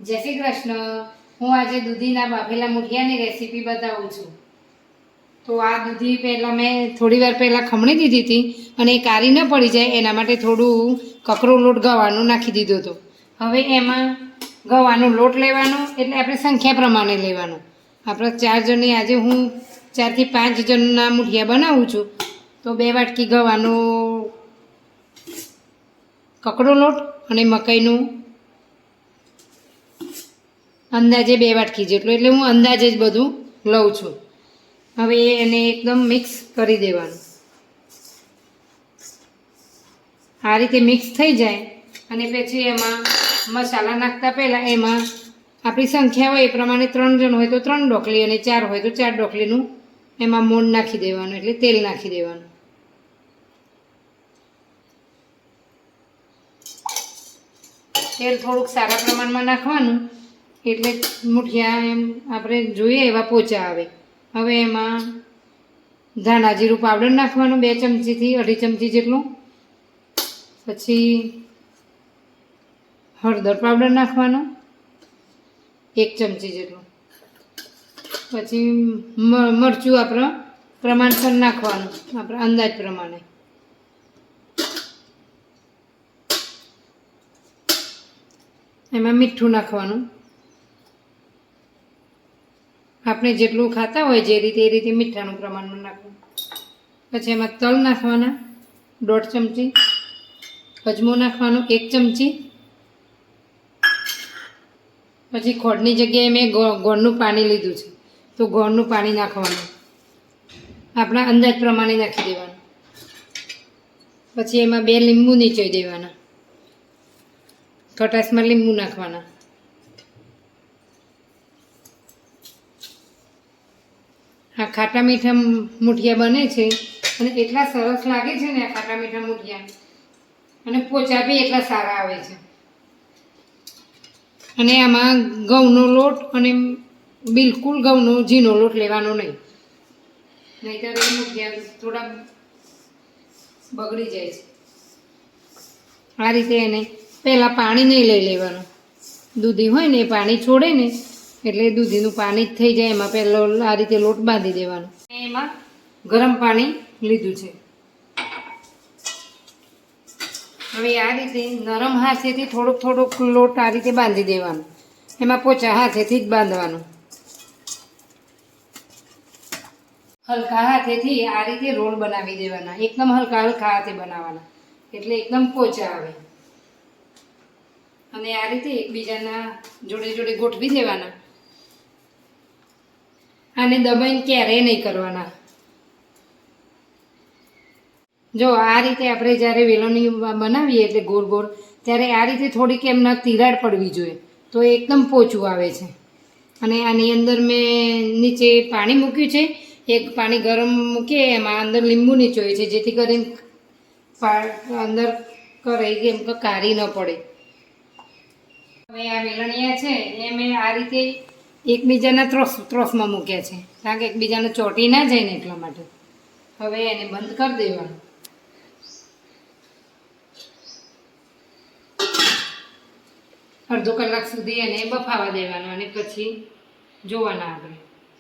જય શ્રી કૃષ્ણ. હું આજે દૂધીના બાફેલા મૂઠિયાની રેસીપી બતાવું છું. તો આ દૂધી પહેલાં મેં થોડી વાર પહેલાં ખમણી દીધી હતી અને એ કાળી ન પડી જાય એના માટે થોડું કકરો લોટ ગવાનો નાખી દીધો હતો. હવે એમાં ગવાનો લોટ લેવાનો, એટલે આપણે સંખ્યા પ્રમાણે લેવાનો. આપણે 4 જણની આજે હું 4 થી 5 જણના મૂઠિયા બનાવું છું, તો 2 વાટકી ગવાનો કકડો લોટ અને મકાઈનું અંદાજે 2 વાટકી જેટલું, એટલે હું અંદાજે જ બધું લઉં છું. હવે એને એકદમ મિક્સ કરી દેવાનું. આ રીતે મિક્સ થઈ જાય અને પછી એમાં મસાલા નાખતા પહેલાં એમાં આપણી સંખ્યા હોય એ પ્રમાણે 3 જણ હોય તો 3 ડોકલી અને 4 હોય તો 4 ડોકલીનું એમાં મોણ નાખી દેવાનું, એટલે તેલ નાખી દેવાનું. તેલ થોડુંક સારા પ્રમાણમાં નાખવાનું, એટલે મૂઠિયા એમ આપણે જોઈએ એવા પોચા આવે. હવે એમાં ધાણા જીરું પાવડર નાખવાનું 2 ચમચીથી 2.5 ચમચી જેટલું. પછી હળદર પાવડર નાખવાનો 1 ચમચી જેટલું. પછી મરચું આપણે પ્રમાણસર નાખવાનું, આપણા અંદાજ પ્રમાણે. એમાં મીઠું નાખવાનું, આપણે જેટલું ખાતા હોય જે રીતે એ રીતે મીઠાનું પ્રમાણમાં નાખવાનું. પછી એમાં તલ નાખવાના 1.5 ચમચી, અજમો નાખવાનો 1 ચમચી. પછી ખોળની જગ્યાએ મેં ગોળનું પાણી લીધું છે, તો ગોળનું પાણી નાખવાનું, આપણા અંદાજ પ્રમાણે નાખી દેવાનું. પછી એમાં 2 લીંબુ નીચોઈ દેવાના, ખટાશમાં લીંબુ નાખવાના. આ ખાટા મીઠા મૂઠિયા બને છે અને એટલા સરસ લાગે છે ને આ ખાટા મીઠા મૂઠિયા, અને પોચા બી એટલા સારા આવે છે. અને આમાં ઘઉંનો લોટ અને બિલકુલ ઘઉંનો ઝીણો લોટ લેવાનો નહીં, નહીંતર એ મૂઠિયા થોડા બગડી જાય છે. આ રીતે એને પહેલાં પાણી નહીં લઈ લેવાનું. દૂધી હોય ને એ પાણી છોડે ને એટલે દૂધીનું પાણી જ થઈ જાય. એમાં પહેલાં આ રીતે લોટ બાંધી દેવાનો. એમાં ગરમ પાણી લીધું છે. હવે આ રીતે નરમ હાથેથી થોડોક લોટ આ રીતે બાંધી દેવાનો. એમાં પોચા હાથેથી જ બાંધવાનું. હલકા હાથેથી આ રીતે રોલ બનાવી દેવાના, એકદમ હલકા હાથે બનાવવાના, એટલે એકદમ પોચા આવે. અને આ રીતે એકબીજાના જોડે ગોઠવી દેવાના. આને દબાઈને ક્યારેય નહીં કરવાના. જો આ રીતે આપણે જ્યારે વેલણની બનાવીએ એટલે ગોળ ગોળ, ત્યારે આ રીતે થોડીક એમના તિરાડ પડવી જોઈએ, તો એકદમ પોચું આવે છે. અને આની અંદર મેં નીચે પાણી મૂક્યું છે, એક પાણી ગરમ મૂકીએ એમાં અંદર લીંબુ નીચોય છે, જેથી કરીને અંદર કરે કેમ કે કારી ન પડે. હવે આ વેલણિયા છે એ મેં આ રીતે એકબીજાના ત્રોસમાં મૂક્યા છે, કારણ કે એકબીજાને ચોંટી ના જાય ને એટલા માટે. હવે એને બંધ કરી દેવાનું. અડધો કલાક સુધી એને બફાવા દેવાનું અને પછી જોવાના આપણે.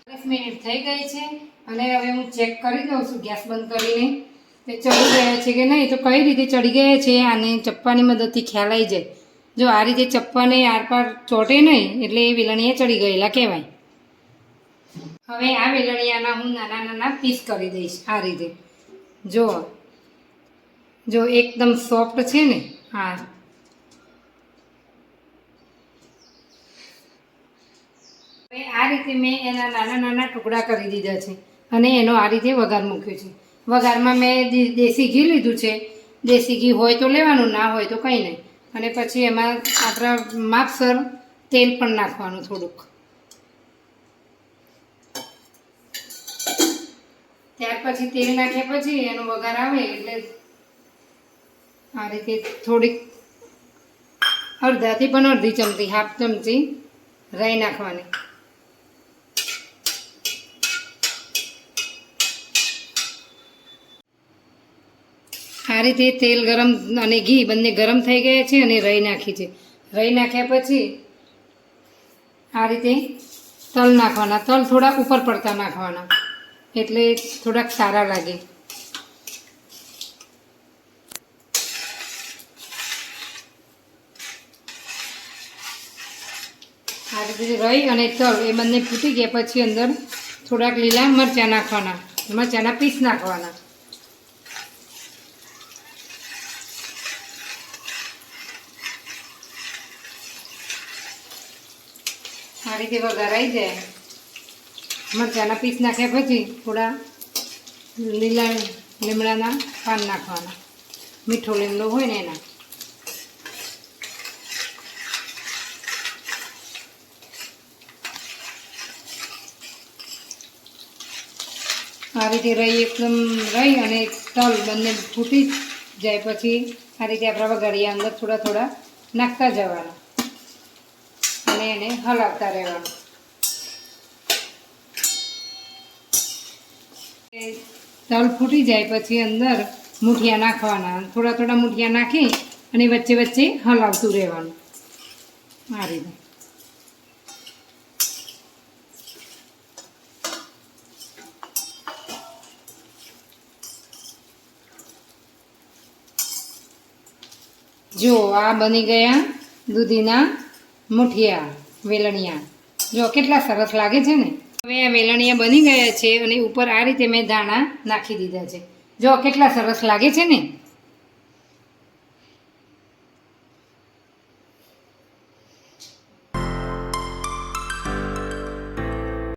10 મિનિટ થઈ ગઈ છે અને હવે હું ચેક કરી દઉં છું ગેસ બંધ કરીને તે ચડી ગયા છે કે નહીં. તો કઈ રીતે ચડી ગયા છે આને ચપ્પાની મદદથી ખ્યાલ આવી જાય. જો આ રીતે ચપ્પાને આરપાર ચોંટે નહીં એટલે એ વેલણિયા ચડી ગયેલા કહેવાય. હવે આ વેલણિયાના હું નાના પીસ કરી દઈશ આ રીતે. જો એકદમ સોફ્ટ છે ને. હા, હવે આ રીતે મેં એના નાના ટુકડા કરી દીધા છે અને એનો આ રીતે વઘાર મૂક્યો છે. વઘારમાં મેં દેશી ઘી લીધું છે. દેશી ઘી હોય તો લેવાનું, ના હોય તો કંઈ નહીં. અને પછી એમાં આપણા માપસર તેલ પણ નાખવાનું થોડુંક. ત્યાર પછી તેલ નાખ્યા પછી એનો વઘાર આવે એટલે આ રીતે થોડીક અડધાથી પણ અડધી ચમચી, હાફ ચમચી રાઈ નાખવાની. આ રીતે તેલ ગરમ અને ઘી બંને ગરમ થઈ ગયા છે અને રાઈ નાખી છે. રાઈ નાખ્યા પછી આ રીતે તલ નાખવાના. તલ થોડાક ઉપર પડતા નાખવાના એટલે થોડાક સારા લાગે. આ રીતે રહી અને તલ એ બંને ફૂટી ગયા પછી અંદર થોડાક લીલા મરચાં નાખવાના, મરચાંના પીસ નાખવાના. આ રીતે વઘારાઈ જાય. મરચાંના પીસ નાખ્યા પછી થોડા લીલા લીમડાના પાન નાખવાના, મીઠો લીમડો હોય ને એના. આ રીતે રહી એકદમ રહી અને તલ બંને ફૂટી જાય પછી આ રીતે આપણા વઘારિયા અંદર થોડા થોડા નાખતા જવાના અને એને હલાવતા રહેવાનું. તલ ફૂટી જાય પછી અંદર મૂઠિયા નાખવાના. થોડા થોડા મૂઠિયા નાખી અને વચ્ચે વચ્ચે હલાવતું રહેવાનું. આ રીતે જો આ બની ગયા દૂધીના મૂઠિયા વેલણિયા. જો કેટલા સરસ લાગે છે ને. હવે આ વેલણિયા બની ગયા છે અને ઉપર આ રીતે મેં દાણા નાખી દીધા છે. જો કેટલા સરસ લાગે છે ને.